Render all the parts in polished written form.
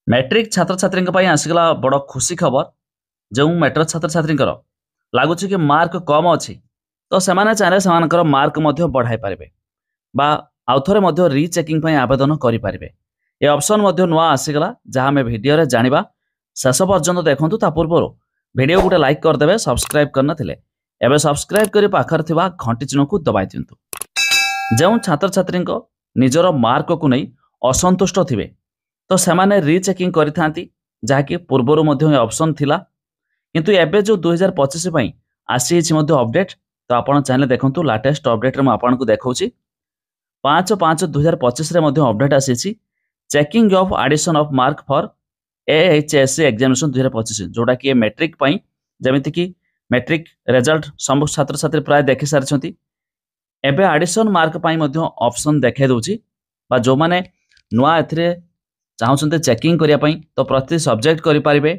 Matric छात्र छात्री आसगला बड़ खुशी खबर। जो मैट्रिक छात्र छात्री लगुच कि मार्क कम अच्छी तो से चाहे से मार्क बढ़ाई पारे आउ थे रिचेकिंग आवेदन करेंगे। ये ऑप्शन नुआ आसीगला जहाँ आम भिडियो जाना शेष पर्यंत देखूँ। ता पूर्व वीडियो गोटे लाइक करदे, सब्सक्राइब करना एवं सब्सक्राइब कर पाखर थिबा घंटी चिन्ह को दबाई दिंतु। जो छात्र छात्री निजर मार्क को नहीं असंतुष्ट थिबे तो सेमाने रिचेकिंग करिथांती, जहाँकि पूर्वर मध्य ऑप्शन थिला, किंतु एबे जो 2025 पई आसी छि मध्य अपडेट। तो आपण चाहे देखंतु लेटेस्ट अपडेट रे म आपण को देखौछि 5/5/2025 रे मध्य अपडेट आसी छि checking of addition of mark for AHSC examination 2025, जोटा कि मैट्रिक पई जेमिति कि मैट्रिक रिजल्ट सब छात्र छात्री प्राय देखि सारछंती। एबे एडिशन मार्क पई मध्य ऑप्शन देखे दोछि बा जो माने नुआ एथिरे चाहते चेकिंग करने तो प्रति सब्जेक्ट करें।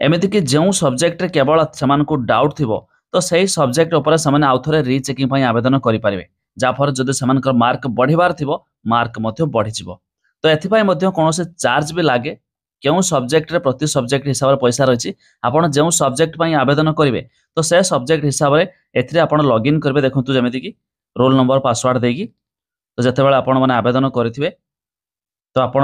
एमती कि जो सब्जेक्ट केवल से डाउट थी तो सही सब्जेक्ट उपर से आउ थे रिचेकिंग आवेदन करेंगे, जहाँफल जदि से मार्क बढ़िबार थी मार्क बढ़ी। तो एपाई कौन से चार्ज भी लगे क्यों सब्जेक्ट रे प्रति सब्जेक्ट हिसाब से पैसा रही। आपड़ जो सब्जेक्ट आवेदन करेंगे तो से सब्जेक्ट हिसाब से आप लॉगिन करेंगे। देखूँ जमीक कि रोल नंबर पासवर्ड देकी तो जिते मैंने आवेदन करेंगे तो आप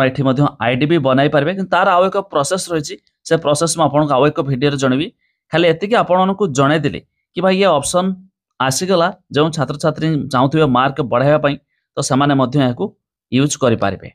आईडी भी बनाई पारे, कि तार आउ एक प्रोसेस रही। से प्रोसेस मुझे आउ एक भिडियो जनबी। खाली एति आपको जनईदेली कि भाई ये ऑप्शन आसीगला जो छात्र छात्री चाहूबे मार्क बढ़ाइबा तो से यूज करें।